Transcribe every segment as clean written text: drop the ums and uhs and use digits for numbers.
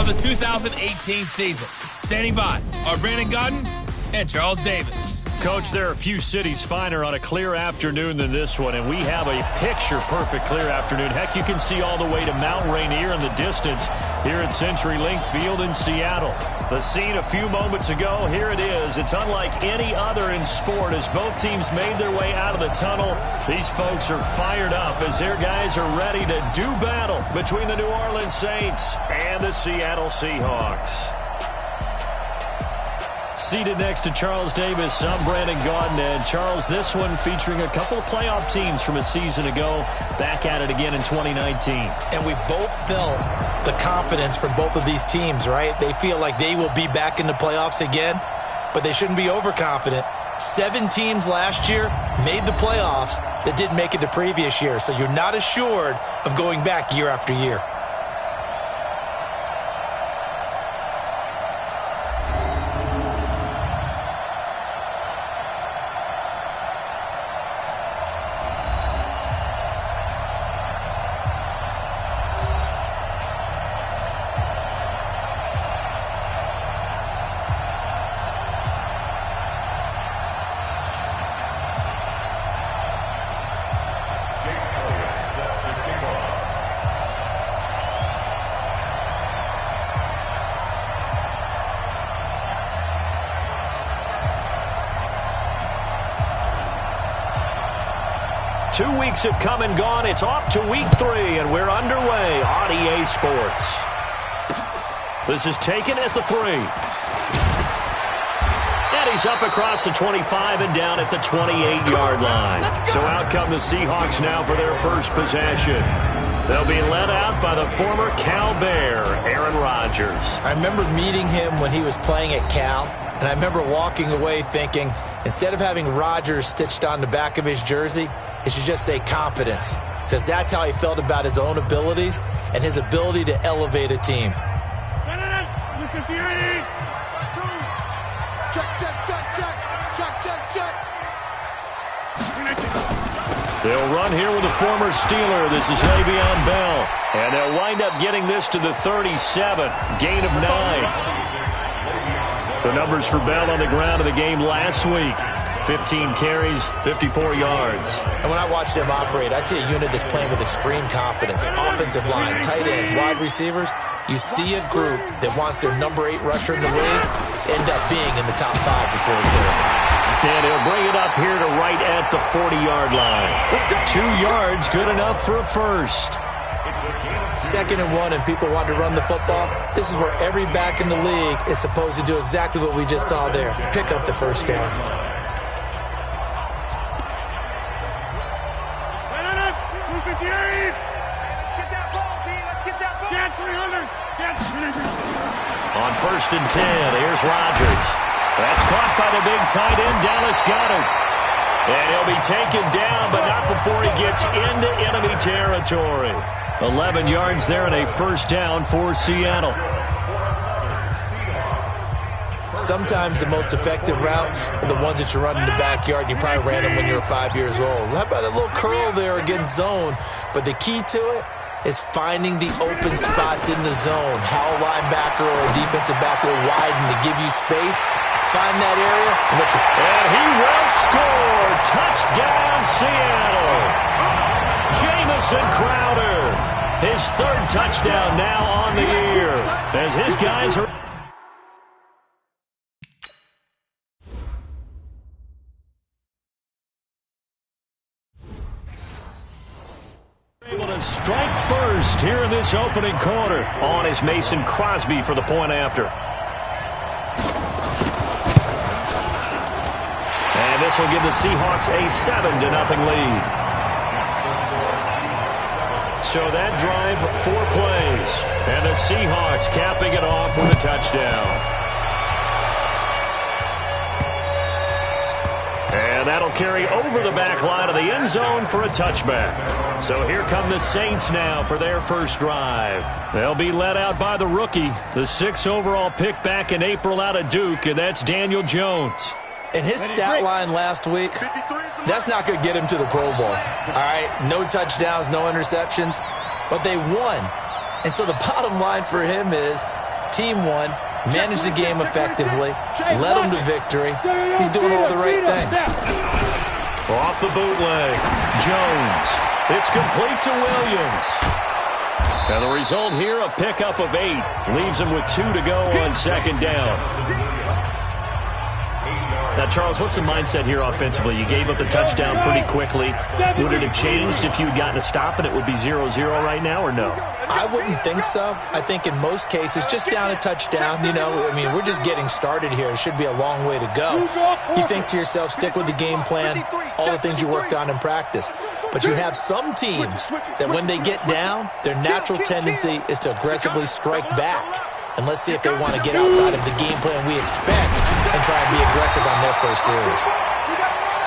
of the 2018 season. Standing by are Brandon Godden and Charles Davis. Coach, there are a few cities finer on a clear afternoon than this one, and we have a picture-perfect clear afternoon. Heck, you can see all the way to Mount Rainier in the distance here at CenturyLink Field in Seattle. The scene a few moments ago, here it is. It's unlike any other in sport as both teams made their way out of the tunnel. These folks are fired up as their guys are ready to do battle between the New Orleans Saints and the Seattle Seahawks. Seated next to Charles Davis, I'm Brandon Godden. And Charles, this one featuring a couple of playoff teams from a season ago, back at it again in 2019. And we both felt the confidence from both of these teams, right? They feel like they will be back in the playoffs again, but they shouldn't be overconfident. 7 teams last year made the playoffs that didn't make it the previous year, so you're not assured of going back year after year. Two weeks have come and gone. It's off to week 3, and we're underway on EA Sports. This is taken at the 3. And he's up across the 25 and down at the 28-yard line. So out come the Seahawks now for their first possession. They'll be led out by the former Cal Bear, Aaron Rodgers. I remember meeting him when he was playing at Cal, and I remember walking away thinking, instead of having Rodgers stitched on the back of his jersey, it should just say confidence, because that's how he felt about his own abilities and his ability to elevate a team. They'll run here with a former Steeler. This is Le'Veon Bell. And they'll wind up getting this to the 37. Gain of 9. The numbers for Bell on the ground of the game last week. 15 carries, 54 yards. And when I watch them operate, I see a unit that's playing with extreme confidence. Offensive line, tight ends, wide receivers. You see a group that wants their number 8 rusher in the league end up being in the top 5 before it's over. And he'll bring it up here to right at the 40-yard line. 2 yards, good enough for a first. 2nd and 1, and people want to run the football. This is where every back in the league is supposed to do exactly what we just saw there. Pick up the first down. On 1st and 10, here's Rodgers. That's caught by the big tight end, Dallas Goedert. And he'll be taken down, but not before he gets into enemy territory. 11 yards there and a first down for Seattle. Sometimes the most effective routes are the ones that you run in the backyard. You probably ran them when you were 5 years old. How about a little curl there against zone? But the key to it is finding the open spots in the zone. How a linebacker or a defensive back will widen to give you space. Find that area. And he will score. Touchdown, Seattle. Jamison Crowder. His 3rd touchdown now on the year as his guys are able to strike first here in this opening quarter. On is Mason Crosby for the point after. And this will give the Seahawks a 7-0 lead. So that drive, 4 plays. And the Seahawks capping it off with a touchdown. And that'll carry over the back line of the end zone for a touchback. So here come the Saints now for their first drive. They'll be led out by the rookie, the 6th overall pick back in April out of Duke, and that's Daniel Jones. And his stat line last week, that's not going to get him to the Pro Bowl. All right, no touchdowns, no interceptions, but they won. And so the bottom line for him is team won, managed the game effectively, led them to victory. He's doing all the right things. Off the bootleg, Jones. It's complete to Williams. And the result here, a pickup of 8. Leaves him with 2 to go on second down. Now, Charles, what's the mindset here offensively? You gave up the touchdown pretty quickly. Would it have changed if you had gotten a stop and it would be 0-0 right now, or no? I wouldn't think so. I think in most cases, just down a touchdown, we're just getting started here. It should be a long way to go. You think to yourself, stick with the game plan, all the things you worked on in practice. But you have some teams that when they get down, their natural tendency is to aggressively strike back. And let's see if they want to get outside of the game plan we expect and try and be aggressive on their first series.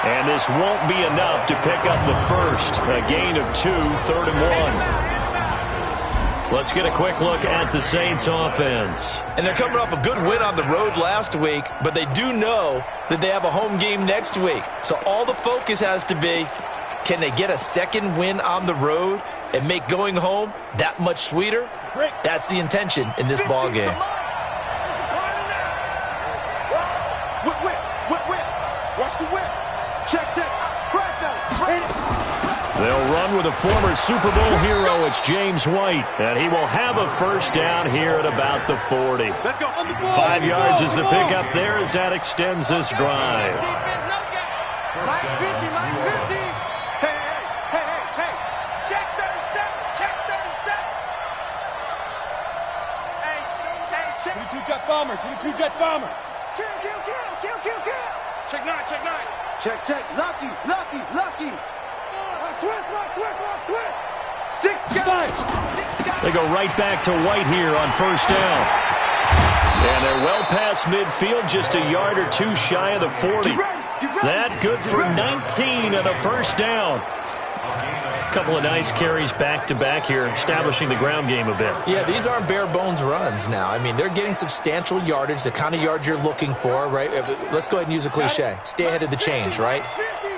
And this won't be enough to pick up the first. A gain of 2, 3rd and 1. Let's get a quick look at the Saints offense. And they're coming off a good win on the road last week, but they do know that they have a home game next week. So all the focus has to be, can they get a second win on the road and make going home that much sweeter? That's the intention in this ball game. They'll run with a former Super Bowl hero. It's James White, and he will have a first down here at about the 40. 5 yards is the pickup there as that extends this drive. Bombers, 22-jet bomber. Kill. Check 9. Check. Lucky. Switch. 6 guys. They go right back to White here on first down. And they're well past midfield, just a yard or 2 shy of the 40. That good for 19 and a first down. Couple of nice carries back-to-back here, establishing the ground game a bit. Yeah, these aren't bare-bones runs now. I mean, they're getting substantial yardage, the kind of yards you're looking for, right? Let's go ahead and use a cliche. Stay ahead of the change, right?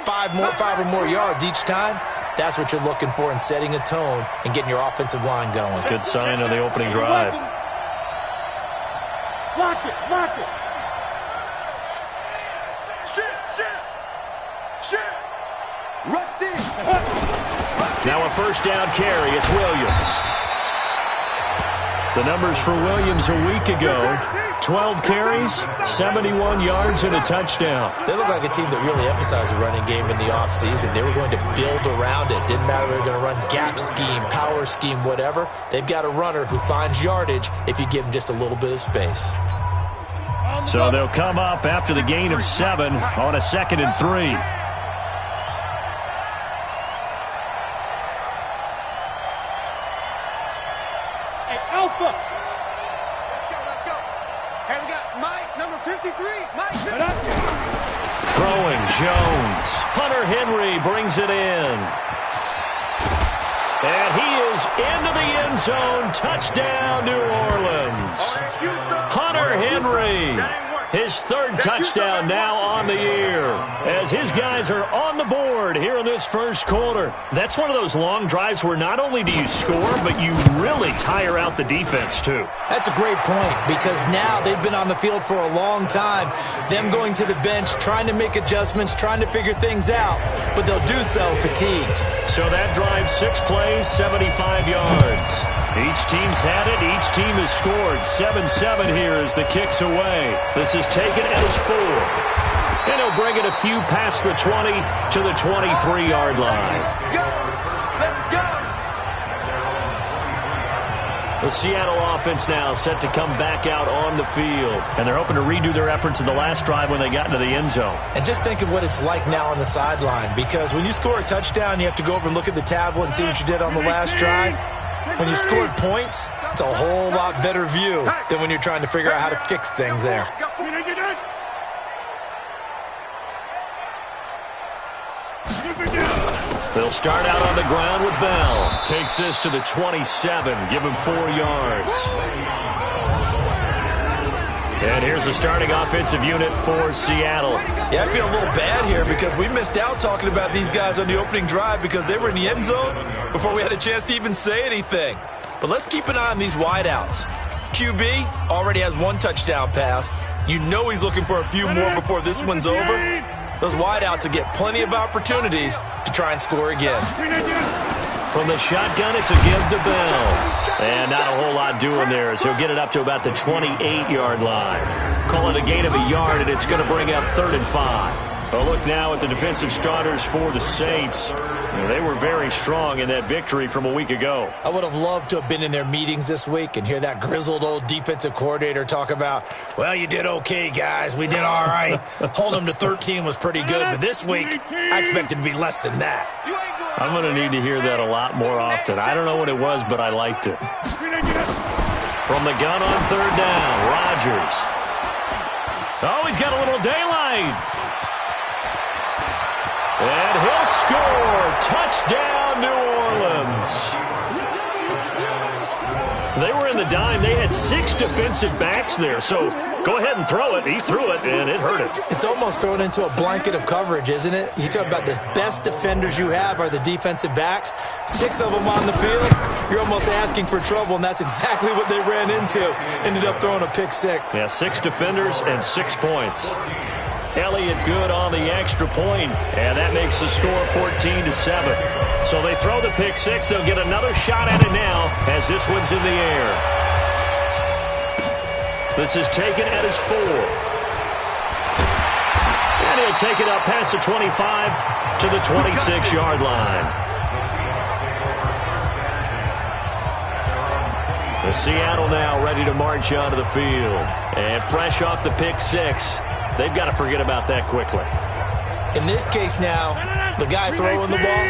5 or more yards each time. That's what you're looking for in setting a tone and getting your offensive line going. Good sign on the opening drive. Lock it. Shit. Rush in. Now a first down carry. It's Williams. The numbers for Williams a week ago, 12 carries, 71 yards, and a touchdown. They look like a team that really emphasized the running game in the offseason. They were going to build around it. Didn't matter if they were going to run gap scheme, power scheme, whatever. They've got a runner who finds yardage if you give him just a little bit of space. So they'll come up after the gain of 7 on a 2nd and 3. Alpha. Let's go. Hey, we got Mike, number 53. Mike. Throwing Jones. Hunter Henry brings it in. And he is into the end zone. Touchdown, New Orleans. Hunter Henry. His 3rd touchdown now on the year as his guys are on the board here in this first quarter. That's one of those long drives where not only do you score, but you really tire out the defense too. That's a great point because now they've been on the field for a long time. Them going to the bench, trying to make adjustments, trying to figure things out, but they'll do so fatigued. So that drive, 6 plays, 75 yards. Each team's had it. Each team has scored. 7-7 here as the kick's away. This is taken as 4. And he'll bring it a few past the 20 to the 23-yard line. Let's go. The Seattle offense now set to come back out on the field. And they're hoping to redo their efforts in the last drive when they got into the end zone. And just think of what it's like now on the sideline, because when you score a touchdown, you have to go over and look at the tablet and see what you did on the last drive. When you scored points, it's a whole lot better view than when you're trying to figure out how to fix things there. They'll start out on the ground with Bell. Takes this to the 27. Give him 4 yards. And here's the starting offensive unit for Seattle. Yeah, I feel a little bad here because we missed out talking about these guys on the opening drive because they were in the end zone before we had a chance to even say anything. But let's keep an eye on these wideouts. QB already has 1 touchdown pass. You know he's looking for a few more before this one's over. Those wideouts will get plenty of opportunities to try and score again. From the shotgun, it's a give to Bell. And not a whole lot doing there, as he'll get it up to about the 28-yard line. Call it a gain of a yard, and it's going to bring up 3rd and 5. A look now at the defensive starters for the Saints. They were very strong in that victory from a week ago. I would have loved to have been in their meetings this week and hear that grizzled old defensive coordinator talk about, well, you did okay, guys. We did all right. Hold them to 13 was pretty good. But this week, I expected to be less than that. I'm going to need to hear that a lot more often. I don't know what it was, but I liked it. From the gun on 3rd down, Rodgers. Oh, he's got a little daylight. And he'll score. Touchdown, New Orleans. They were in the dime. They had 6 defensive backs there. So go ahead and throw it. He threw it, and it hurt him. It's almost thrown into a blanket of coverage, isn't it? You talk about the best defenders you have are the defensive backs. 6 of them on the field. You're almost asking for trouble, and that's exactly what they ran into. Ended up throwing a pick 6. Yeah, 6 defenders and 6 points. Elliott good on the extra point, and that makes the score 14-7. So they throw the pick 6. They'll get another shot at it now as this one's in the air. This is taken at his 4. And he'll take it up past the 25 to the 26-yard line. The Seattle now ready to march onto the field. And fresh off the pick 6. They've got to forget about that quickly. In this case now, the guy throwing the ball,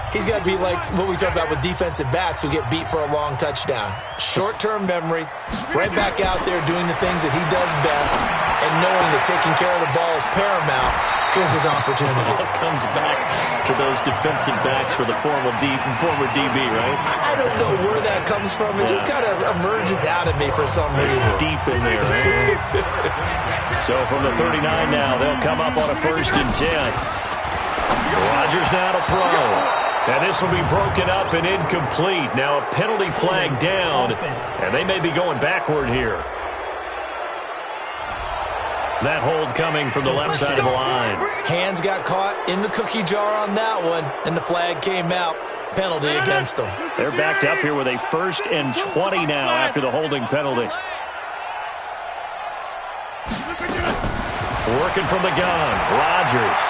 he's got to be like what we talk about with defensive backs who get beat for a long touchdown. Short-term memory, right back out there doing the things that he does best, and knowing that taking care of the ball is paramount. Here's his opportunity. It all comes back to those defensive backs for the former DB, right? I don't know where that comes from. It just kind of emerges out of me for some reason. It's deep in there, right? So from the 39 now, they'll come up on a 1st and 10. Rodgers now to throw. And this will be broken up and incomplete. Now a penalty flag down, and they may be going backward here. That hold coming from the left side of the line. Hands got caught in the cookie jar on that one, and the flag came out. Penalty against them. They're backed up here with a 1st and 20 now after the holding penalty. Working from the gun, Rodgers.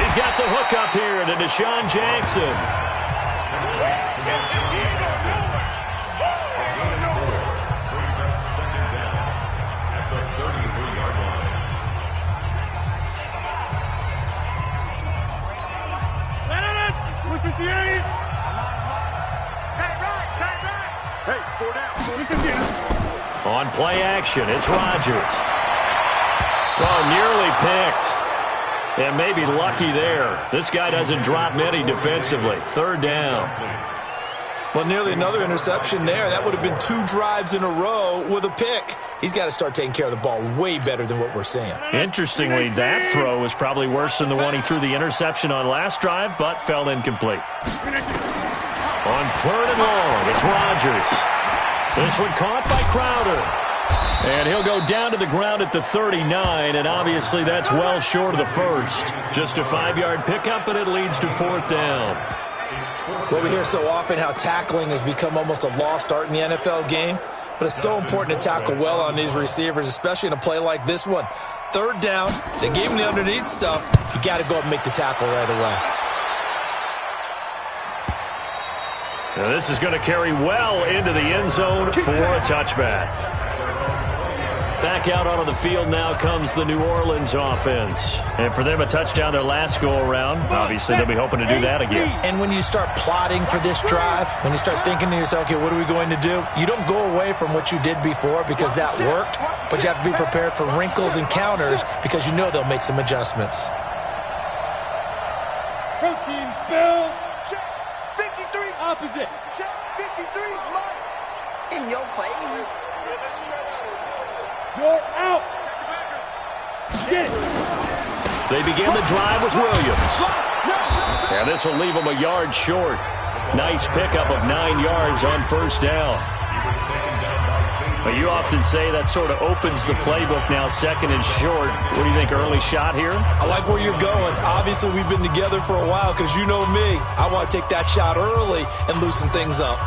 He's got the hook up here to Deshaun Jackson. On play action, it's Rodgers. Oh, nearly picked. And maybe lucky there. This guy doesn't drop many defensively. 3rd down. Well, nearly another interception there. That would have been 2 drives in a row with a pick. He's got to start taking care of the ball way better than what we're seeing. Interestingly, that throw was probably worse than the one he threw the interception on last drive, but fell incomplete. On 3rd and long, it's Rodgers. This one caught by Crowder. And he'll go down to the ground at the 39, and obviously that's well short of the 1st. Just a 5-yard pickup, and it leads to 4th down. Well, we hear so often how tackling has become almost a lost art in the NFL game, but it's so important to tackle well on these receivers, especially in a play like this one. 3rd down, they gave him the underneath stuff. You got to go up and make the tackle right away. Now this is going to carry well into the end zone for a touchback. Back out onto the field now comes the New Orleans offense. And for them, a touchdown their last go-around. Obviously, they'll be hoping to do that again. And when you start plotting for this drive, when you start thinking to yourself, okay, what are we going to do? You don't go away from what you did before because that worked, but you have to be prepared for wrinkles and counters because you know they'll make some adjustments. Protein spill. Check. 53. Opposite. Check. 53 is mine. In your face. You're out. Get it. They begin the drive with Williams. And this will leave them a yard short. Nice pickup of 9 yards on first down. But you often say that sort of opens the playbook now, second and short. What do you think, early shot here? I like where you're going. Obviously, we've been together for a while because you know me. I want to take that shot early and loosen things up.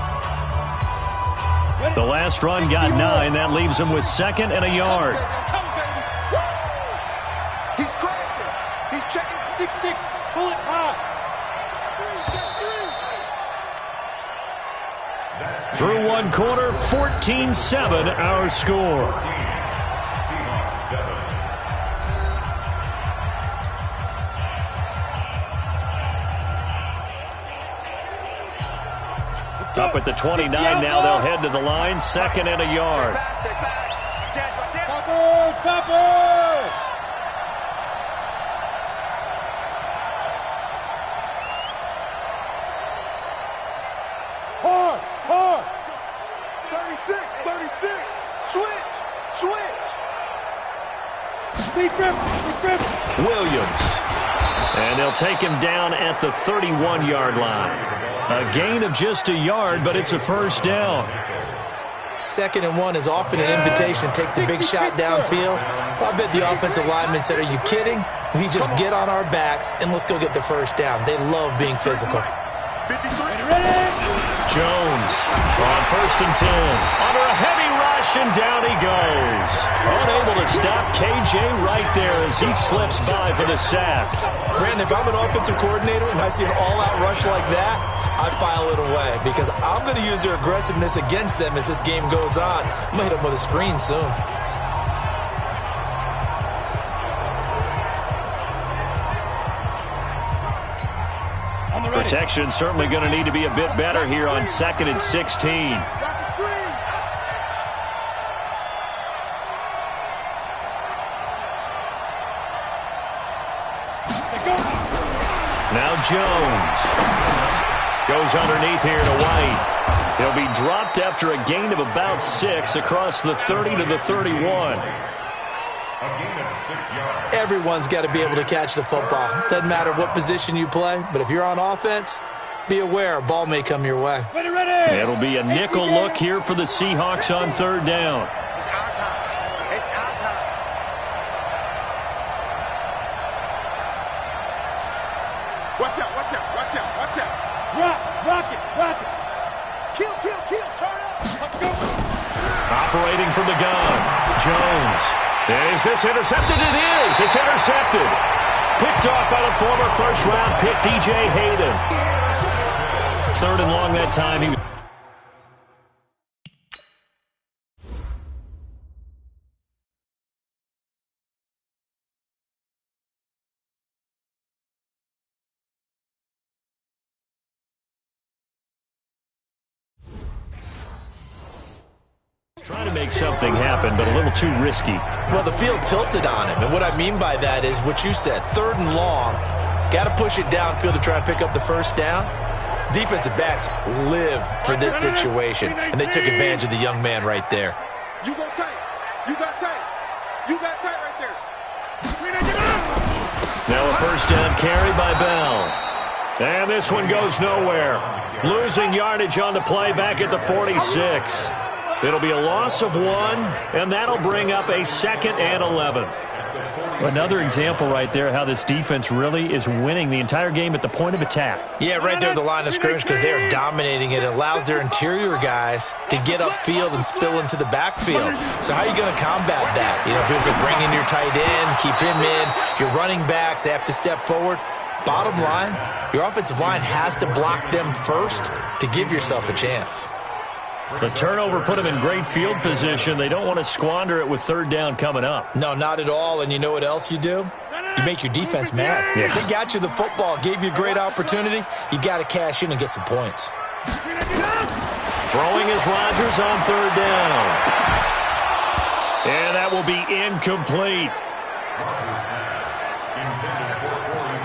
The last run got 9. That leaves him with second and a yard. Come, baby. He's crashing. He's checking 6-6. Pull it high. Through one quarter, 14-7 our score. Up at the 29 now, they'll head to the line, second and a yard. Topper! Hard! 36! Switch! Defense! Williams. And they'll take him down at the 31-yard line. A gain of just a yard, but it's a first down. 2nd and 1 is often an invitation to take the big shot downfield. I bet the offensive lineman said, are you kidding? We just get on our backs and let's go get the first down. They love being physical. 53. Jones on 1st and 10. Under a heavy rush, and down he goes. Unable to stop KJ right there as he slips by for the sack. Brandon, if I'm an offensive coordinator and I see an all-out rush like that, I file it away because I'm going to use their aggressiveness against them as this game goes on. I'm going to hit them with a screen soon. Protection certainly going to need to be a bit better here on 2nd and 16. Now Jones goes underneath here to White. He'll be dropped after a gain of about 6 across the 30 to the 31. Everyone's got to be able to catch the football. Doesn't matter what position you play, but if you're on offense, be aware a ball may come your way. Ready. It'll be a nickel look here for the Seahawks on 3rd down. It's our time. It's our time. Watch out. Rock it. Kill. Turn up. Let's go. Operating from the gun, Jones. Is this intercepted? It is. It's intercepted. Picked off by the former first-round pick, DJ Hayden. 3rd and long that time. Trying to make something happen, but a little too risky. Well, the field tilted on him, and what I mean by that is what you said, 3rd and long. Got to push it downfield to try and pick up the first down. Defensive backs live for this situation, and they took advantage of the young man right there. You go tight. You got tight right there. Now a first down carry by Bell. And this one goes nowhere. Losing yardage on the play back at the 46. It'll be a loss of 1, and that'll bring up a 2nd and 11. Another example right there how this defense really is winning the entire game at the point of attack. Yeah, right there at the line of scrimmage because they are dominating it. It allows their interior guys to get upfield and spill into the backfield. So how are you going to combat that? You know, if it's like bring in your tight end, keep him in, your running backs, they have to step forward. Bottom line, your offensive line has to block them first to give yourself a chance. The turnover put them in great field position. They don't want to squander it with 3rd down coming up. No, not at all. And you know what else you do? You make your defense mad. Yeah. They got you the football, gave you a great opportunity. You got to cash in and get some points. Throwing is Rodgers on 3rd down. And that will be incomplete.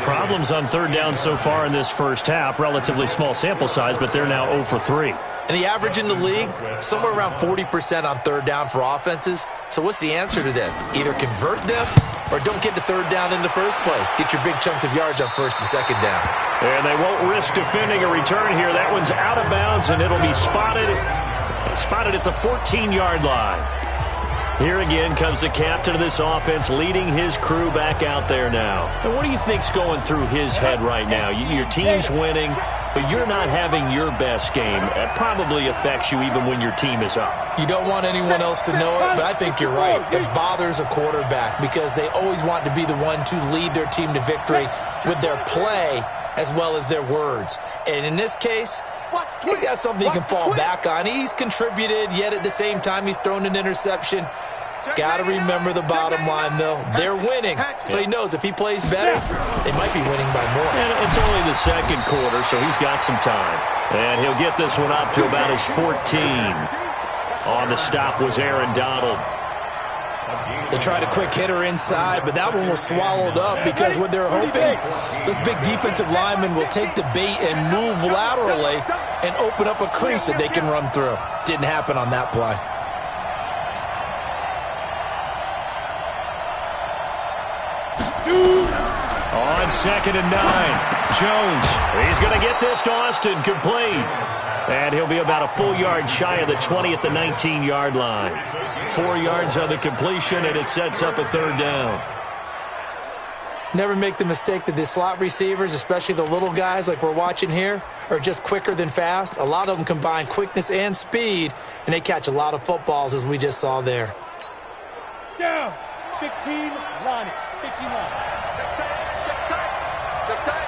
Problems on 3rd down so far in this first half. Relatively small sample size, but they're now 0 for 3. And the average in the league, somewhere around 40% on 3rd down for offenses. So what's the answer to this? Either convert them or don't get to third down in the first place. Get your big chunks of yards on first and second down. And they won't risk defending a return here. That one's out of bounds, and it'll be spotted at the 14-yard line. Here again comes the captain of this offense leading his crew back out there now. And what do you think's going through his head right now? Your team's winning, but you're not having your best game. It probably affects you even when your team is up. You don't want anyone else to know it, but I think you're right. It bothers a quarterback because they always want to be the one to lead their team to victory with their play as well as their words. And in this case, he's got something he can fall back on. He's contributed, yet at the same time he's thrown an interception. Got to remember the bottom line, though. They're winning, so he knows if he plays better, they might be winning by more. And it's only the second quarter, so he's got some time. And he'll get this one up to about his 14. On the stop was Aaron Donald. They tried a quick hitter inside, but that one was swallowed up because what they're hoping, this big defensive lineman will take the bait and move laterally and open up a crease that they can run through. Didn't happen on that play. On 2nd and 9, Jones. He's going to get this to Austin, complete. And he'll be about a full yard shy of the 20 at the 19-yard line. 4 yards on the completion, and it sets up a third down. Never make the mistake that the slot receivers, especially the little guys like we're watching here, are just quicker than fast. A lot of them combine quickness and speed, and they catch a lot of footballs, as we just saw there. Down. 15 line. 15 line. Check tight. Check tight.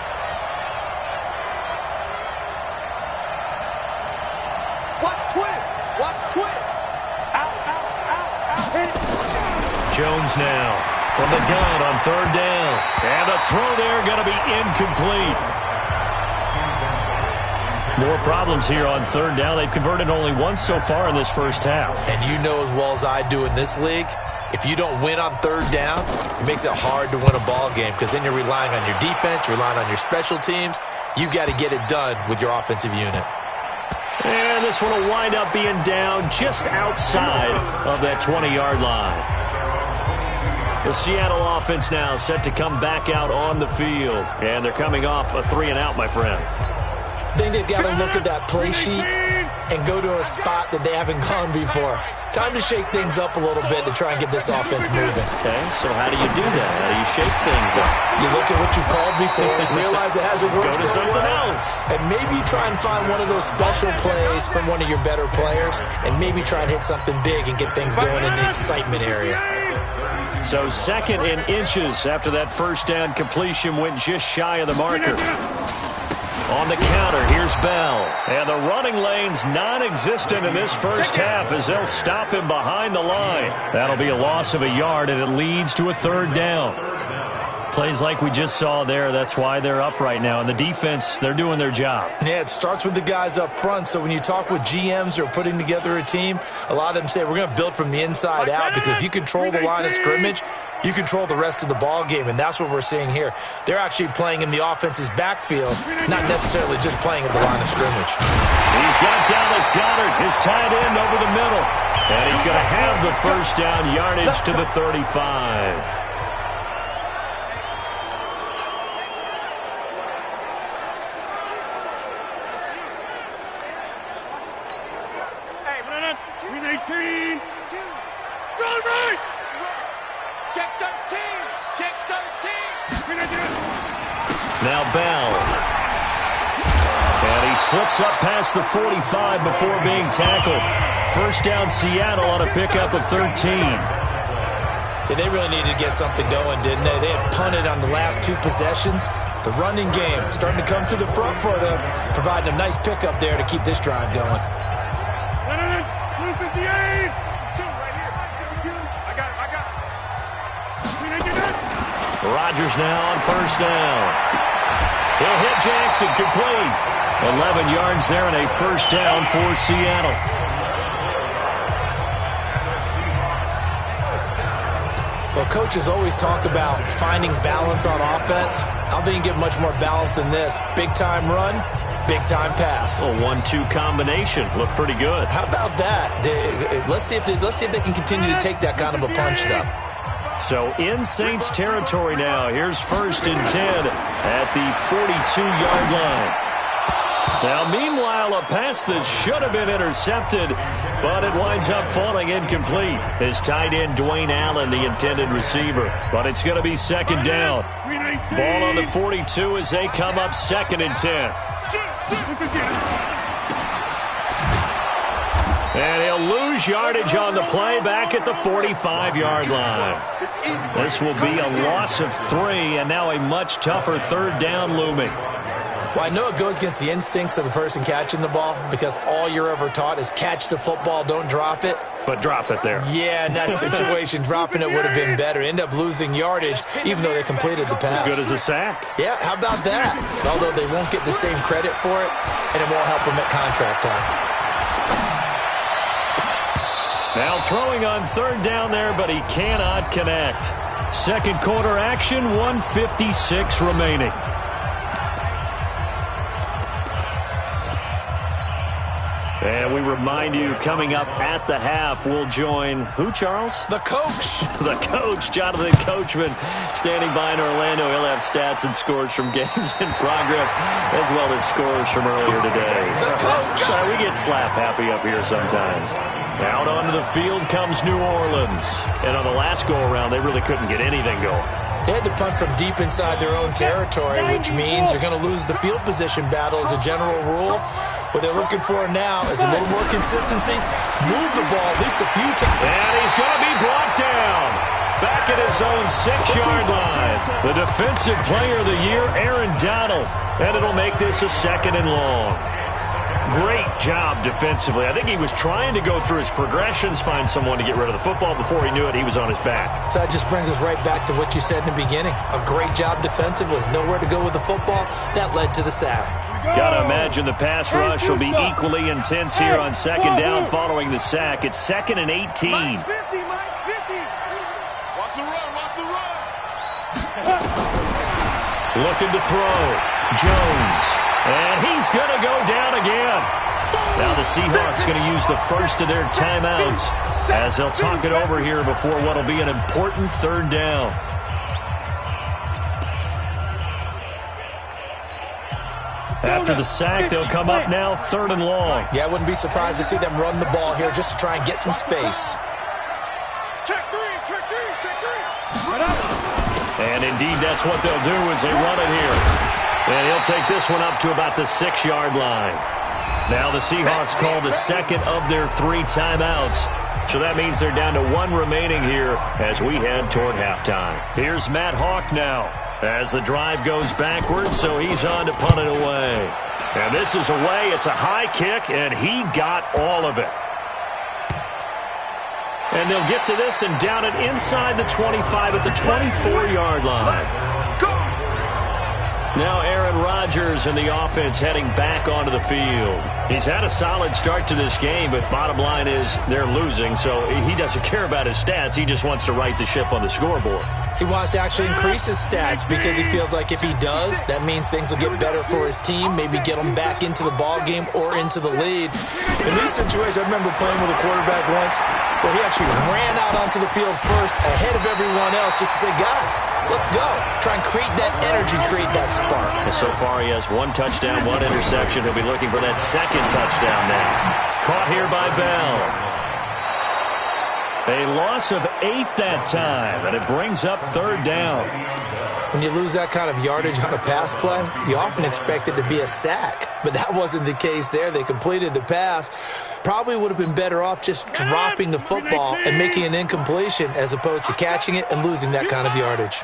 Watch twins. Watch twins. Out. Hit. Jones now from the gun on third down. And the throw there going to be incomplete. More problems here on third down. They've converted only once so far in this first half. And you know as well as I do in this league, if you don't win on third down, it makes it hard to win a ball game because then you're relying on your defense, you're relying on your special teams. You've got to get it done with your offensive unit. And this one will wind up being down just outside of that 20-yard line. The Seattle offense now set to come back out on the field. And they're coming off a 3-and-out, my friend. I think they've got to look at that play sheet and go to a spot that they haven't gone before. Time to shake things up a little bit to try and get this offense moving. Okay, so how do you do that? How do you shake things up? You look at what you called before, realize it hasn't worked. Go to something else. And maybe try and find one of those special plays from one of your better players, and maybe try and hit something big and get things going in the excitement area. So 2nd and inches after that first down completion went just shy of the marker. On the counter, here's Bell. And the running lane's non-existent in this first half as they'll stop him behind the line. That'll be a loss of a yard, and it leads to a third down. Plays like we just saw there, that's why they're up right now. And the defense, they're doing their job. Yeah, it starts with the guys up front. So when you talk with GMs who are putting together a team, a lot of them say we're going to build from the inside out because if you control the line of scrimmage, you control the rest of the ball game, and that's what we're seeing here. They're actually playing in the offense's backfield, not necessarily just playing at the line of scrimmage. He's got Dallas Goedert, his tight end, over the middle. And he's going to have the first down yardage to the 35. Now Bell. And he slips up past the 45 before being tackled. First down Seattle on a pickup of 13. Yeah, they really needed to get something going, didn't they? They had punted on the last 2 possessions. The running game starting to come to the front for them, providing a nice pickup there to keep this drive going. Rodgers now on first down. He'll hit Jackson, complete. 11 yards there and a first down for Seattle. Well, coaches always talk about finding balance on offense. I don't think you can get much more balance than this. Big-time run, big-time pass. A 1-2 combination. Looked pretty good. How about that? Let's see if they can continue to take that kind of a punch, though. So in Saints territory now. Here's 1st and 10 at the 42-yard line. Now, meanwhile, a pass that should have been intercepted, but it winds up falling incomplete. His tight end, Dwayne Allen, the intended receiver. But it's going to be 2nd down. Ball on the 42 as they come up 2nd and 10. And he'll lose yardage on the play back at the 45-yard line. This will be a loss of 3, and now a much tougher 3rd down looming. Well, I know it goes against the instincts of the person catching the ball because all you're ever taught is catch the football, don't drop it. But drop it there. Yeah, in that situation, dropping it would have been better. End up losing yardage, even though they completed the pass. As good as a sack. Yeah, how about that? Although they won't get the same credit for it, and it won't help them at contract time. Now throwing on 3rd down there, but he cannot connect. 2nd quarter action, 1:56 remaining. And we remind you, coming up at the half, we'll join who, Charles? The coach. The coach, Jonathan Coachman, standing by in Orlando. He'll have stats and scores from games in progress, as well as scores from earlier today. The coach. We get slap happy up here sometimes. Out onto the field comes New Orleans. And on the last go-around, they really couldn't get anything going. They had to punt from deep inside their own territory, which means you're going to lose the field position battle as a general rule. What they're looking for now is a little more consistency. Move the ball at least a few times. And he's going to be brought down. Back at his own 6-yard line. The defensive player of the year, Aaron Donald. And it'll make this a 2nd and long. Great job defensively. I think he was trying to go through his progressions, find someone to get rid of the football. Before he knew it, he was on his back. So that just brings us right back to what you said in the beginning. A great job defensively. Nowhere to go with the football. That led to the sack. Got to imagine the pass rush will be equally intense here on 2nd down following the sack. It's 2nd and 18. Mike's 50, Mike's 50. Watch the run, watch the run. Looking to throw. Jones. And he's going to go down again. Now the Seahawks going to use the first of their timeouts as they'll talk it over here before what will be an important 3rd down. After the sack, they'll come up now 3rd and long. Yeah, I wouldn't be surprised to see them run the ball here just to try and get some space. Check three, check three, check three. And indeed, that's what they'll do as they run it here. And he'll take this one up to about the 6-yard line. Now the Seahawks call the 2nd of their 3 timeouts. So that means they're down to 1 remaining here as we head toward halftime. Here's Matt Hawk now as the drive goes backwards, so he's on to punt it away. And this is away. It's a high kick, and he got all of it. And they'll get to this and down it inside the 25 at the 24-yard line. Now Aaron Rodgers and the offense heading back onto the field. He's had a solid start to this game, but bottom line is they're losing, so he doesn't care about his stats. He just wants to right the ship on the scoreboard. He wants to actually increase his stats because he feels like if he does, that means things will get better for his team, maybe get him back into the ball game or into the lead. In this situation, I remember playing with a quarterback once where he actually ran out onto the field first ahead of everyone else just to say, guys, let's go. Try and create that energy, create that spark. And so far, he has 1 touchdown, 1 interception. He'll be looking for that 2nd touchdown now. Caught here by Bell. A loss of 8 that time, and it brings up 3rd down. When you lose that kind of yardage on a pass play, you often expect it to be a sack. But that wasn't the case there. They completed the pass. Probably would have been better off just dropping the football and making an incompletion as opposed to catching it and losing that kind of yardage.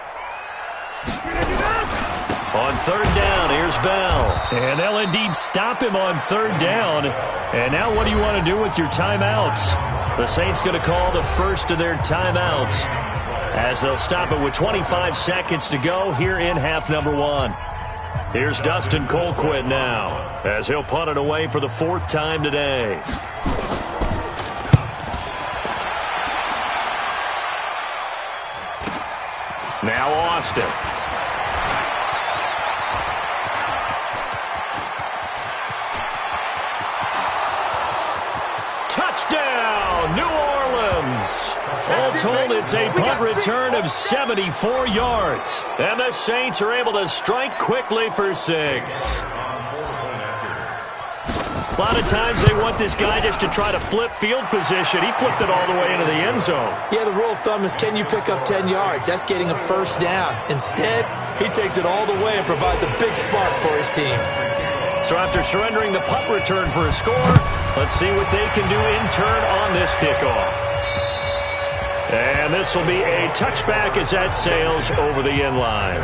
On 3rd down, here's Bell. And they'll indeed stop him on 3rd down. And now what do you want to do with your timeouts? The Saints going to call the first of their timeouts as they'll stop it with 25 seconds to go here in half number 1. Here's Dustin Colquitt now as he'll punt it away for the 4th time today. Now Austin. Touchdown, New Orleans. All told, it's a punt return of 74 yards. And the Saints are able to strike quickly for 6. A lot of times they want this guy just to try to flip field position. He flipped it all the way into the end zone. Yeah, the rule of thumb is, can you pick up 10 yards? That's getting a first down. Instead, he takes it all the way and provides a big spark for his team. So after surrendering the punt return for a score, let's see what they can do in turn on this kickoff. And this will be a touchback as that sails over the end line.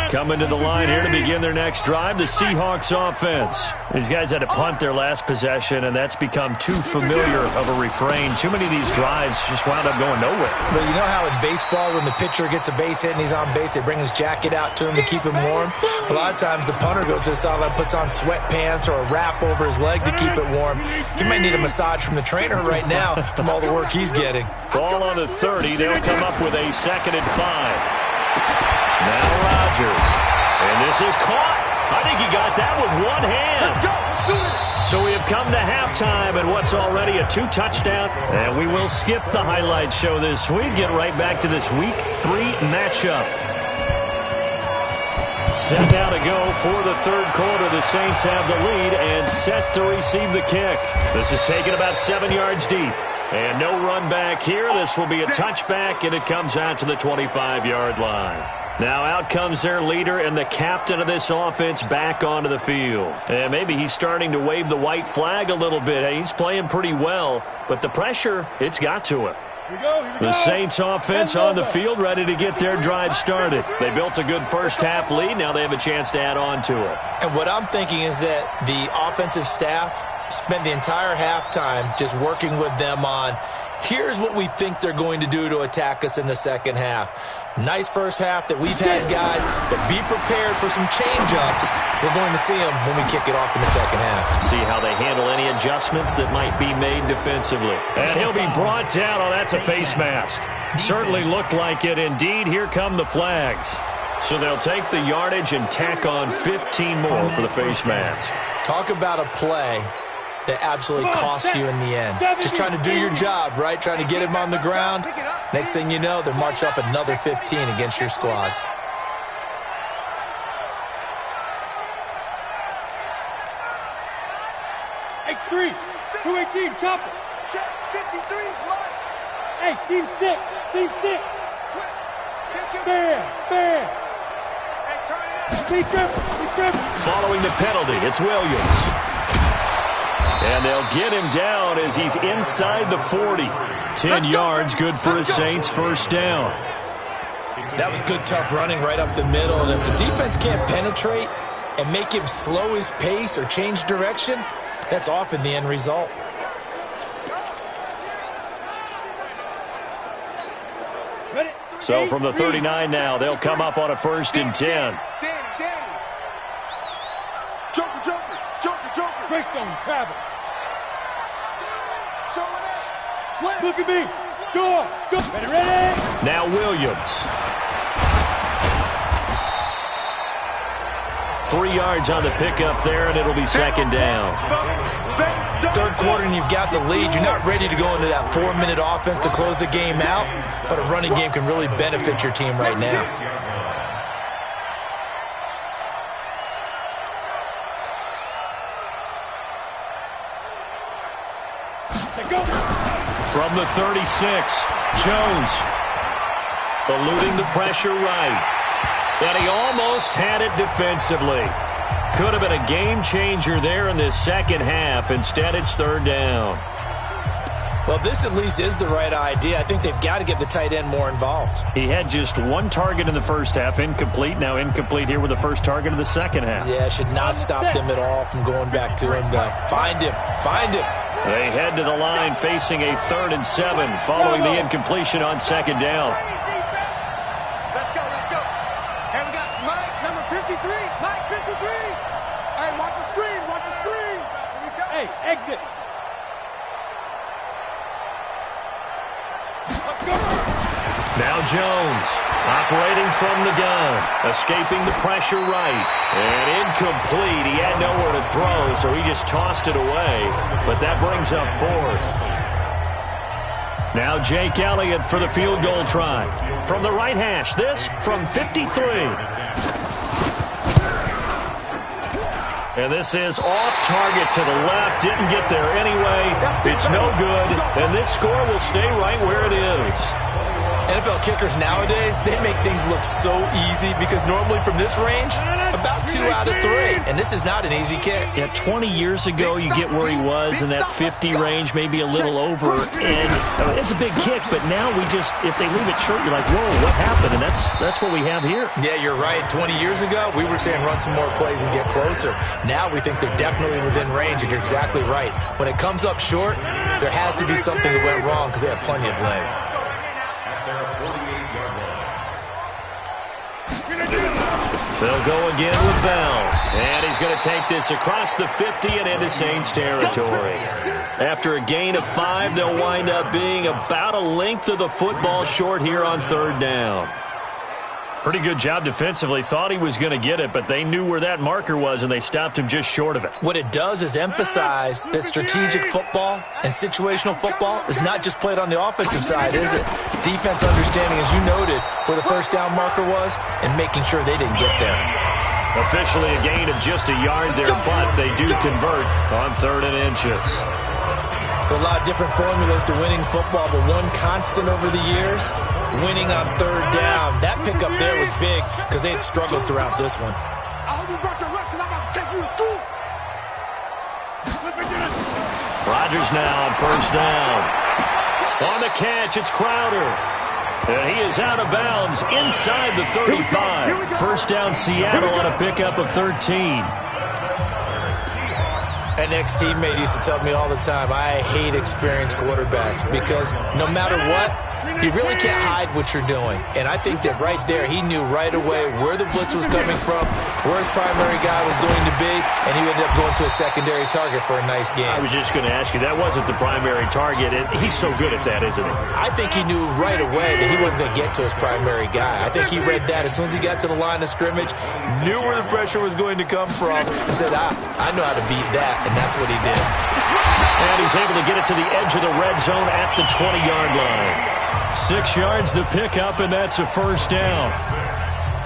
Coming to the line here to begin their next drive, the Seahawks offense. These guys had to punt their last possession, and that's become too familiar of a refrain. Too many of these drives just wound up going nowhere. But you know how in baseball, when the pitcher gets a base hit and he's on base, they bring his jacket out to him to keep him warm? A lot of times the punter goes to the sideline, puts on sweatpants or a wrap over his leg to keep it warm. He might need a massage from the trainer right now from all the work he's getting. Ball on the 30. They'll come up with a 2nd and 5. Now Rodgers. And this is caught. I think he got that with one hand. So we have come to halftime and what's already a 2-touchdown. And we will skip the highlight show this week. Get right back to this Week 3 matchup. Set now to go for the third quarter. The Saints have the lead and set to receive the kick. This is taken about 7 yards deep. And no run back here. This will be a touchback, and it comes out to the 25-yard line. Now out comes their leader and the captain of this offense back onto the field. And maybe he's starting to wave the white flag a little bit. He's playing pretty well, but the pressure, it's got to him. The Saints offense on the field ready to get their drive started. They built a good first half lead. Now they have a chance to add on to it. And what I'm thinking is that the offensive staff spent the entire halftime just working with them on, here's what we think they're going to do to attack us in the second half. Nice first half that we've had, guys, but be prepared for some change-ups. We're going to see them when we kick it off in the second half. See how they handle any adjustments that might be made defensively. And he'll be brought down. Oh, that's a face mask. Certainly looked like it. Indeed, here come the flags. So they'll take the yardage and tack on 15 more for the face mask. Talk about a play that absolutely costs you in the end. Just trying to do your job, right? Trying to get him on the ground. Next thing you know, they march up another 15 against your squad. X3, 218, chopper. Check, 53's mine. Hey, seam 6. Switch. Bam. Hey, turn it up. Be triple. Following the penalty, it's Williams. And they'll get him down as he's inside the 40. 10 yards, good for a Saints first down. That was good, tough running right up the middle. And if the defense can't penetrate and make him slow his pace or change direction, that's often the end result. So from the 39 now, they'll come up on a 1st and 10. Danny. Joker. Greystone, travel. Showing up. Slam. Look at me. Go. Ready. Now Williams. 3 yards on the pickup there, and it'll be 2nd down. Third quarter and you've got the lead. You're not ready to go into that 4-minute offense to close the game out, but a running game can really benefit your team right now. From the 36, Jones eluding the pressure right. And he almost had it defensively. Could have been a game changer there in this second half. Instead, it's 3rd down. Well, this at least is the right idea. I think they've got to get the tight end more involved. He had just 1 target in the first half, incomplete. Now incomplete here with the first target of the second half. Yeah, should not stop them at all from going back to him. Find him. They head to the line facing a 3rd and 7 following the incompletion on 2nd down. Let's go. And we got Mike, number 53. Mike, 53. Hey, watch the screen. Hey, exit. Let's go. Now Jones, operating from the gun, escaping the pressure right, and incomplete. He had nowhere to throw, so he just tossed it away, but that brings up fourth. Now Jake Elliott for the field goal try. From the right hash, this from 53. And this is off target to the left. Didn't get there anyway. It's no good, and this score will stay right where it is. NFL kickers nowadays, they make things look so easy because normally from this range, about 2 out of 3. And this is not an easy kick. Yeah, 20 years ago, you get where he was in that 50 range, maybe a little over. And it's a big kick, but now we just, if they leave it short, you're like, whoa, what happened? And that's what we have here. Yeah, you're right. 20 years ago, we were saying run some more plays and get closer. Now we think they're definitely within range, and you're exactly right. When it comes up short, there has to be something that went wrong because they have plenty of leg. They'll go again with Bell. And he's going to take this across the 50 and into Saints territory. After a gain of 5, they'll wind up being about a length of the football short here on third down. Pretty good job defensively. Thought he was going to get it, but they knew where that marker was, and they stopped him just short of it. What it does is emphasize that strategic football and situational football is not just played on the offensive side, is it? Defense understanding, as you noted, where the first down marker was and making sure they didn't get there. Officially a gain of just a yard there, but they do convert on 3rd and inches. There are a lot of different formulas to winning football, but one constant over the years, winning on 3rd down. That pickup there was big because they had struggled throughout this one. I hope you brought your lunch because I'm about to take you to school. Rodgers now on 1st down. On the catch, it's Crowder. And he is out of bounds inside the 35. 1st down Seattle on a pickup of 13. An ex-teammate used to tell me all the time, I hate experienced quarterbacks because no matter what, you really can't hide what you're doing. And I think that right there, he knew right away where the blitz was coming from, where his primary guy was going to be, and he ended up going to a secondary target for a nice game. I was just going to ask you, that wasn't the primary target. He's so good at that, isn't he? I think he knew right away that he wasn't going to get to his primary guy. I think he read that as soon as he got to the line of scrimmage, knew where the pressure was going to come from, and said, I know how to beat that, and that's what he did. And he's able to get it to the edge of the red zone at the 20-yard line. 6 yards the pickup, and that's a 1st down.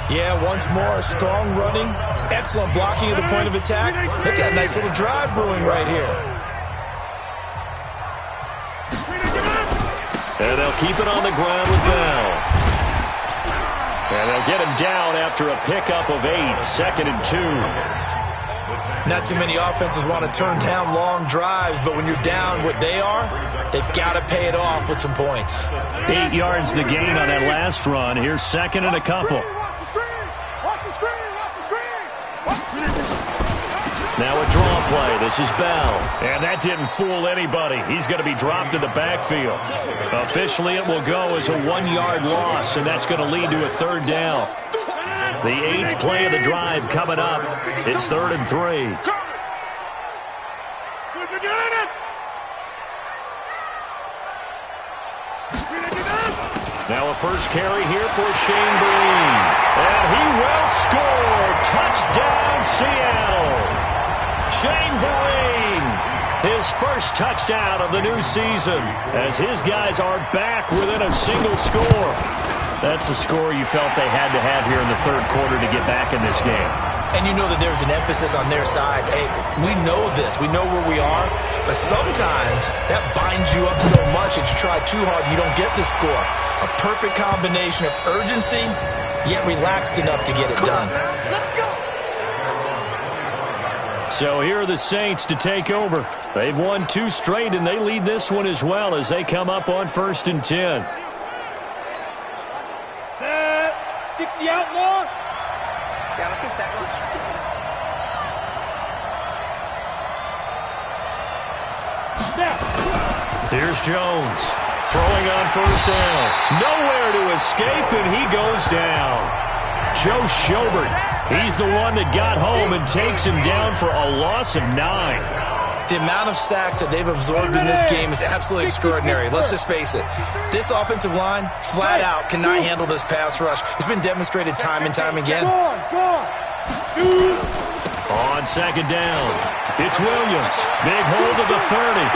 Yeah, once more, strong running, excellent blocking at the point of attack. Look at a nice little drive brewing right here. And they'll keep it on the ground with Bell. And they'll get him down after a pickup of 8, 2nd and 2. Not too many offenses want to turn down long drives, but when you're down what they are, they've got to pay it off with some points. 8 yards the gain on that last run. Here's 2nd and a couple. Now a draw play. This is Bell. And that didn't fool anybody. He's going to be dropped in the backfield. Officially, it will go as a 1-yard loss, and that's going to lead to a 3rd down. The 8th play of the drive coming up. It's 3rd and 3. Now a first carry here for Shane Breen. And he will score. Touchdown, Seattle. Shane Breen, his first touchdown of the new season, as his guys are back within a single score. That's a score you felt they had to have here in the 3rd quarter to get back in this game. And you know that there's an emphasis on their side. Hey, we know this. We know where we are. But sometimes that binds you up so much that you try too hard and you don't get the score. A perfect combination of urgency, yet relaxed enough to get it done. So here are the Saints to take over. They've won 2 straight, and they lead this one as well as they come up on 1st and 10. 60 out more. Yeah, let's go set launch. Here's Jones throwing on 1st down. Nowhere to escape, and he goes down. Joe Schobert, he's the one that got home and takes him down for a loss of 9. The amount of sacks that they've absorbed in this game is absolutely extraordinary. Let's just face it. This offensive line, flat out, cannot handle this pass rush. It's been demonstrated time and time again. On second down, it's Williams. Big hold of the 30.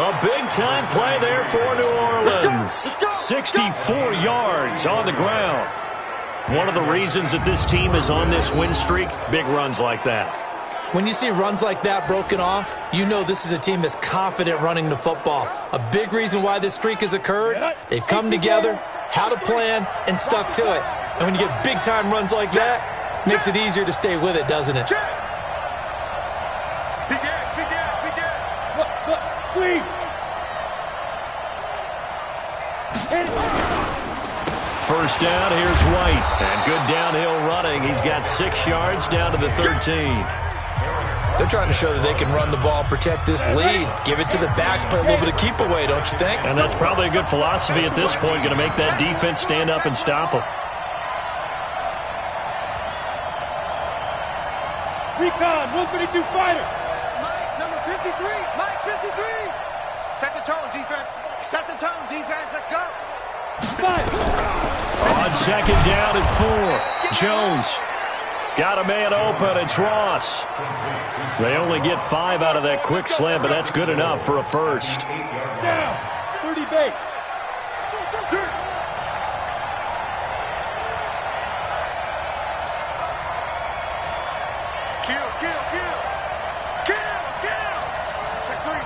A big-time play there for New Orleans. 64 yards on the ground. One of the reasons that this team is on this win streak, big runs like that. When you see runs like that broken off, you know this is a team that's confident running the football. A big reason why this streak has occurred, they've come together, had a plan, and stuck to it. And when you get big-time runs like that, it makes it easier to stay with it, doesn't it? First down, here's White. And good downhill running. He's got 6 yards down to the 13. They're trying to show that they can run the ball, protect this lead, give it to the backs, play a little bit of keep away, don't you think? And that's probably a good philosophy at this point, going to make that defense stand up and stop them. Recon, 132 fighter. Mike, number 53. Mike, 53. Set the tone, defense. Set the tone, defense. Let's go. On second down and 4. Jones got a man open. It's Ross. They only get 5 out of that quick slant, but that's good enough for a first. Down, 30 base. Kill.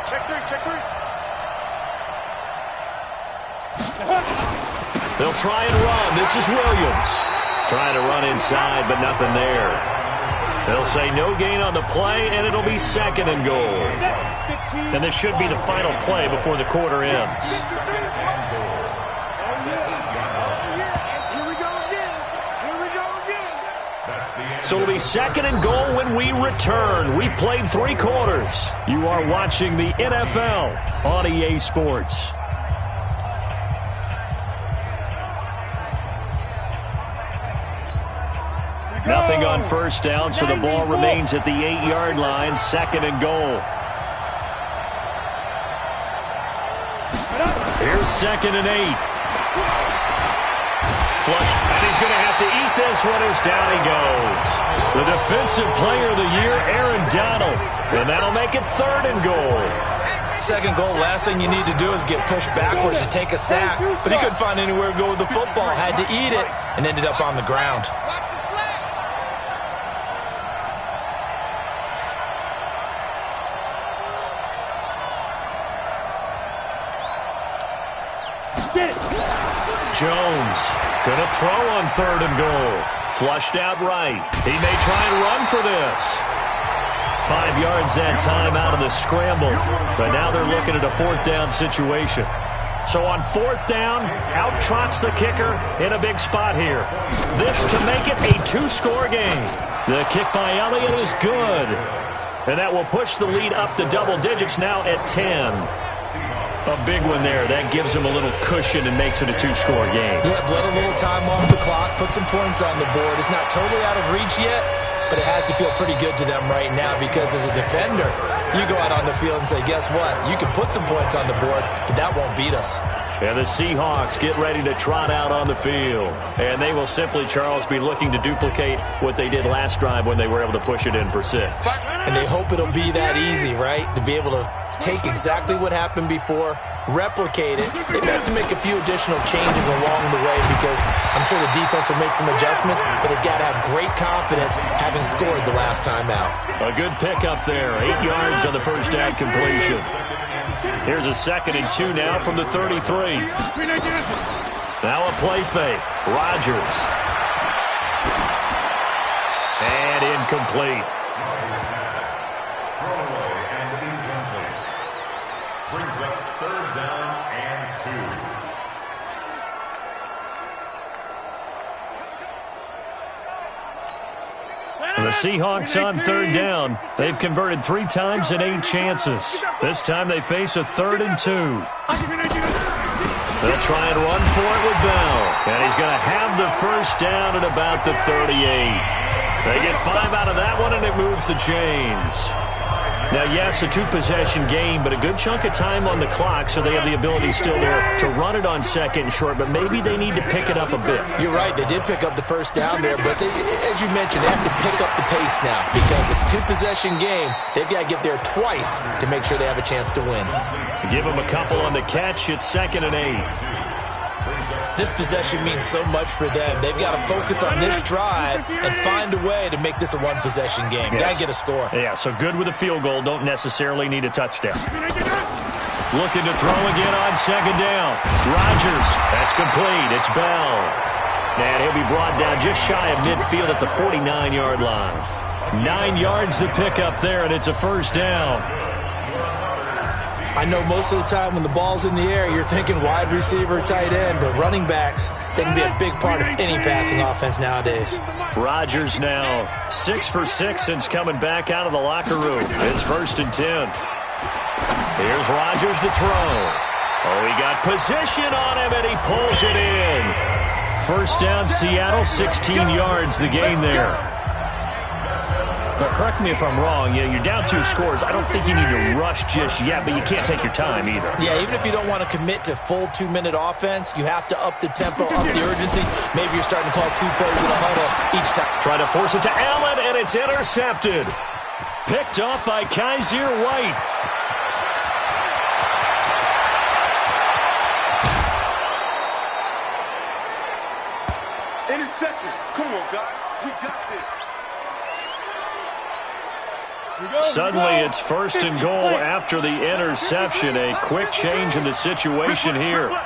Check three. They'll try and run. This is Williams. Trying to run inside, but nothing there. They'll say no gain on the play, and it'll be second and goal. And this should be the final play before the quarter ends. Here we go again. So it'll be second and goal when we return. We've played 3 quarters. You are watching the NFL on EA Sports. Nothing on first down, so the ball remains at the 8-yard line, second and goal. Here's second and 8. Flush, and he's going to have to eat this one as down he goes. The defensive player of the year, Aaron Donald. And that'll make it third and goal. Second goal, last thing you need to do is get pushed backwards to take a sack. But he couldn't find anywhere to go with the football, had to eat it, and ended up on the ground. Jones going to throw on third and goal. Flushed out right. He may try and run for this. 5 yards that time out of the scramble. But now they're looking at a 4th down situation. So on 4th down, out trots the kicker in a big spot here. This to make it a 2-score game. The kick by Elliott is good. And that will push the lead up to double digits now at 10. A big one there. That gives them a little cushion and makes it a 2-score game. Yeah, let a little time off the clock, put some points on the board. It's not totally out of reach yet, but it has to feel pretty good to them right now because as a defender, you go out on the field and say, guess what? You can put some points on the board, but that won't beat us. And the Seahawks get ready to trot out on the field. And they will simply, Charles, be looking to duplicate what they did last drive when they were able to push it in for 6. And they hope it'll be that easy, right? To be able to take exactly what happened before, replicate it. They have to make a few additional changes along the way because I'm sure the defense will make some adjustments, but they've got to have great confidence having scored the last time out. A good pickup there. 8 yards on the first down completion. Here's a 2nd and 2 now from the 33. Now a play fake. Rodgers. And incomplete. Brings up 3rd down and 2. And the Seahawks on 3rd down. They've converted 3 times in 8 chances. This time they face a 3rd and 2. They'll try and run for it with Bell. And he's going to have the first down at about the 38. They get 5 out of that one, and it moves the chains. Now, yes, a two-possession game, but a good chunk of time on the clock, so they have the ability still there to run it on second and short, but maybe they need to pick it up a bit. You're right. They did pick up the first down there, but as you mentioned, they have to pick up the pace now because it's a two-possession game. They've got to get there twice to make sure they have a chance to win. Give them a couple on the catch. It's 2nd and 8. This possession means so much for them. They've got to focus on this drive and find a way to make this a one-possession game. Yes. Got to get a score. Yeah, so good with a field goal. Don't necessarily need a touchdown. Looking to throw again on 2nd down. Rodgers. That's complete. It's Bell. And he'll be brought down just shy of midfield at the 49-yard line. 9 yards to pick up there, and it's a first down. I know most of the time when the ball's in the air, you're thinking wide receiver, tight end, but running backs, they can be a big part of any passing offense nowadays. Rodgers now 6 for 6 since coming back out of the locker room. It's 1st and 10. Here's Rodgers to throw. Oh, he got position on him, and he pulls it in. First down, Seattle, 16 yards, the gain there. But correct me if I'm wrong, you're down 2 scores. I don't think you need to rush just yet, but you can't take your time either. Yeah, even if you don't want to commit to full 2-minute offense, you have to up the tempo, up the urgency. Maybe you're starting to call 2 plays in a huddle each time. Trying to force it to Allen, and it's intercepted. Picked off by Kaiser White. Interception. Come on, guys. We got this. Suddenly it's 1st and goal after the interception. A quick change in the situation here. No.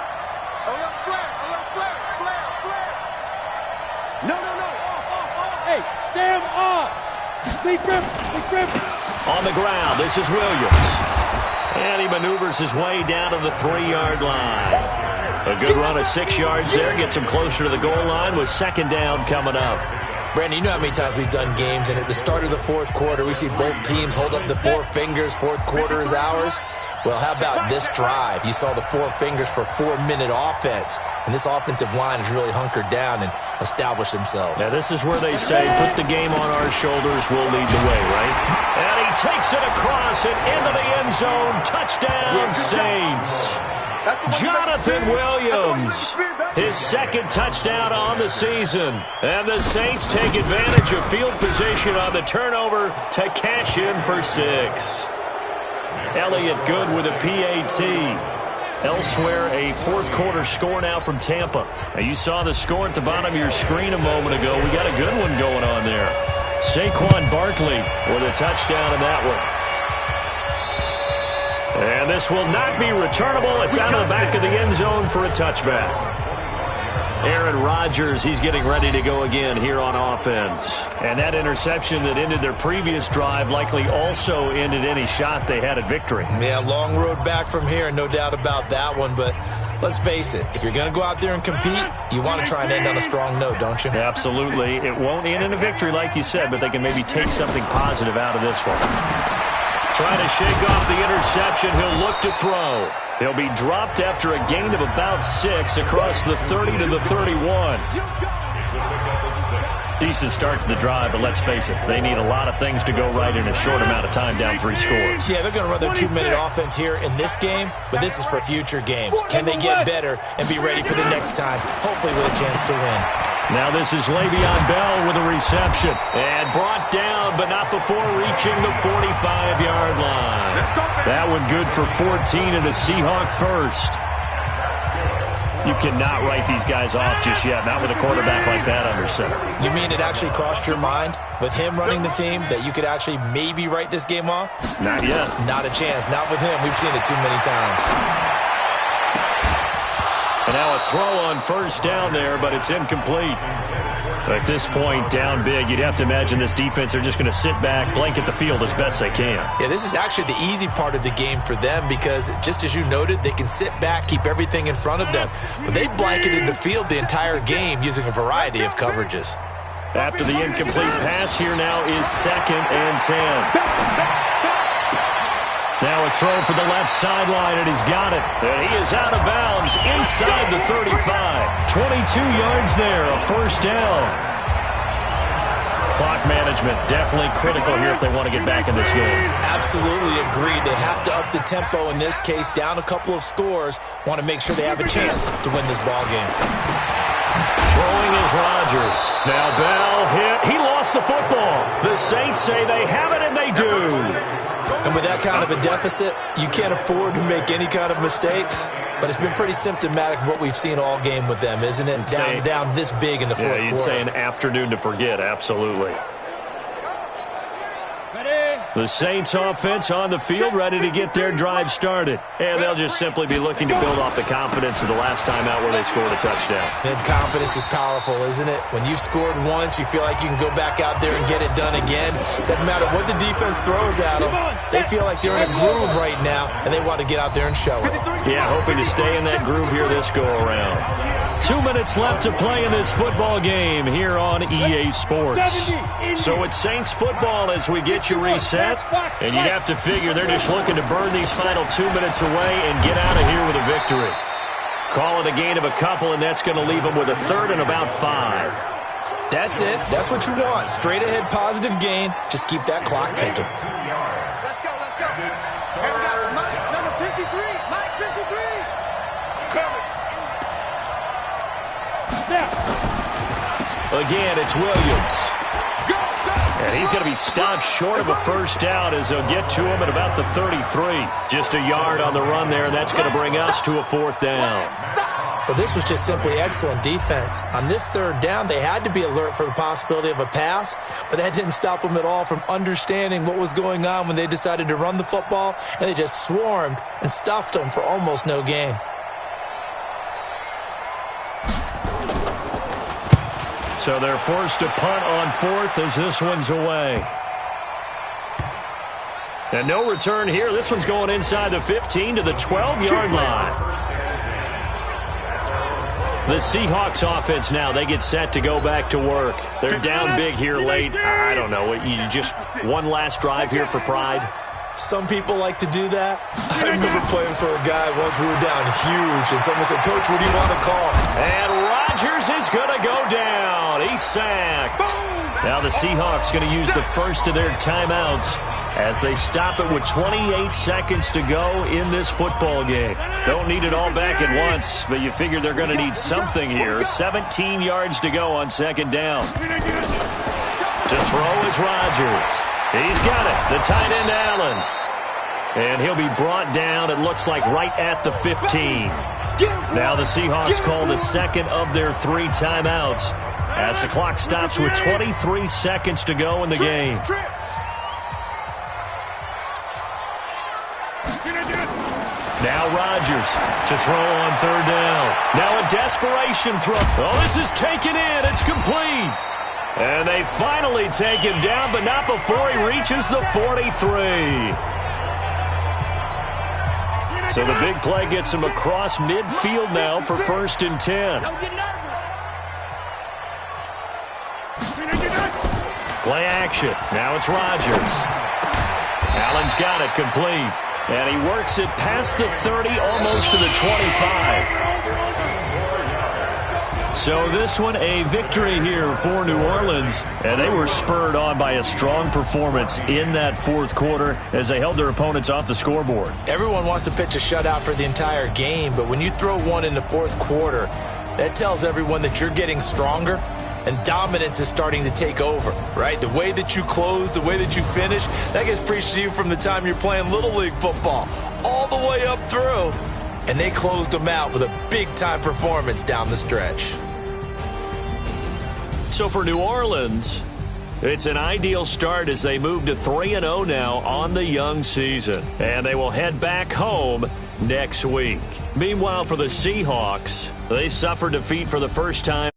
Hey, Sam off. Lee Griffin. On the ground, this is Williams. And he maneuvers his way down to the 3-yard line. A good run of 6 yards there. Gets him closer to the goal line with 2nd down coming up. Brandon, you know how many times we've done games, and at the start of the 4th quarter, we see both teams hold up the 4 fingers, 4th quarter is ours. Well, how about this drive? You saw the 4 fingers for 4-minute offense, and this offensive line has really hunkered down and established themselves. Now, this is where they say, put the game on our shoulders, we'll lead the way, right? And he takes it across and into the end zone. Touchdown, Saints. Jonathan Williams, his 2nd touchdown on the season. And the Saints take advantage of field position on the turnover to cash in for 6. Elliott Good with a PAT. Elsewhere, a 4th quarter score now from Tampa. Now, you saw the score at the bottom of your screen a moment ago. We got a good one going on there. Saquon Barkley with a touchdown in that one. And this will not be returnable. It's out of the back of the end zone for a touchback. Aaron Rodgers, he's getting ready to go again here on offense. And that interception that ended their previous drive likely also ended any shot they had at victory. Yeah, long road back from here, no doubt about that one. But let's face it, if you're going to go out there and compete, you want to try and end on a strong note, don't you? Absolutely. It won't end in a victory like you said, but they can maybe take something positive out of this one. Trying to shake off the interception. He'll look to throw. He'll be dropped after a gain of about 6 across the 30 to the 31. Decent start to the drive, but let's face it, they need a lot of things to go right in a short amount of time down 3 scores. Yeah, they're going to run their 2-minute offense here in this game, but this is for future games. Can they get better and be ready for the next time, hopefully with a chance to win? Now this is Le'Veon Bell with a reception. And brought down, but not before reaching the 45-yard line. That one good for 14 and a Seahawk first. You cannot write these guys off just yet, not with a quarterback like that under center. You mean it actually crossed your mind with him running the team that you could actually maybe write this game off? Not yet. Not a chance. Not with him. We've seen it too many times. And now a throw on first down there, but it's incomplete. At this point, down big, you'd have to imagine this defense, they're just going to sit back, blanket the field as best they can. Yeah, this is actually the easy part of the game for them because, just as you noted, they can sit back, keep everything in front of them. But they blanketed the field the entire game using a variety of coverages. After the incomplete pass, here now is 2nd and 10. Now a throw for the left sideline, and he's got it. And he is out of bounds inside the 35. 22 yards there, a first down. Clock management definitely critical here if they want to get back in this game. Absolutely agreed. They have to up the tempo in this case, down a couple of scores. Want to make sure they have a chance to win this ball game. Throwing is Rodgers. Now Bell hit. He lost the football. The Saints say they have it, and they do. And with that kind of a deficit, you can't afford to make any kind of mistakes. But it's been pretty symptomatic of what we've seen all game with them, isn't it? Down this big in the fourth quarter. Yeah, you'd say an afternoon to forget, absolutely. The Saints offense on the field, ready to get their drive started. And they'll just simply be looking to build off the confidence of the last time out where they scored a touchdown. And confidence is powerful, isn't it? When you've scored once, you feel like you can go back out there and get it done again. Doesn't matter what the defense throws at them. They feel like they're in a groove right now, and they want to get out there and show it. Yeah, hoping to stay in that groove here this go-around. 2 minutes left to play in this football game here on EA Sports. So it's Saints football as we get you reset. And you'd have to figure they're just looking to burn these final 2 minutes away and get out of here with a victory. Call it a gain of a couple, and that's going to leave them with a third and about 5. That's it. That's what you want. Straight ahead positive gain. Just keep that clock ticking. Let's go, let's go. And we got Mike, number 53. Mike, 53. Coming. Again, it's Williams. And he's going to be stopped short of a first down as they'll get to him at about the 33. Just a yard on the run there, and that's going to bring us to a fourth down. Well, this was just simply excellent defense. On this third down, they had to be alert for the possibility of a pass, but that didn't stop them at all from understanding what was going on when they decided to run the football, and they just swarmed and stuffed them for almost no gain. So they're forced to punt on fourth as this one's away. And no return here. This one's going inside the 15 to the 12-yard line. The Seahawks offense now, they get set to go back to work. They're down big here late. I don't know. You just one last drive here for pride? Some people like to do that. I remember playing for a guy once we were down huge, and someone said, "Coach, what do you want to call?" And Rodgers is going to go down. He's sacked. Now the Seahawks going to use the first of their timeouts as they stop it with 28 seconds to go in this football game. Don't need it all back at once, but you figure they're going to need something here. 17 yards to go on second down. To throw is Rodgers. He's got it. The tight end, Allen. And he'll be brought down, it looks like, right at the 15. Now the Seahawks call the second of their 3 timeouts as the clock stops with 23 seconds to go in the game. Now Rodgers to throw on third down. Now a desperation throw. Oh, this is taken in. It's complete. And they finally take him down, but not before he reaches the 43. So the big play gets him across midfield now for 1st and 10. Play action. Now it's Rodgers. Allen's got it complete. And he works it past the 30, almost to the 25. So this one, a victory here for New Orleans. And they were spurred on by a strong performance in that fourth quarter as they held their opponents off the scoreboard. Everyone wants to pitch a shutout for the entire game, but when you throw one in the fourth quarter, that tells everyone that you're getting stronger and dominance is starting to take over, right? The way that you close, the way that you finish, that gets preached to you from the time you're playing Little League football all the way up through. And they closed them out with a big-time performance down the stretch. So for New Orleans, it's an ideal start as they move to 3-0 now on the young season. And they will head back home next week. Meanwhile, for the Seahawks, they suffered defeat for the first time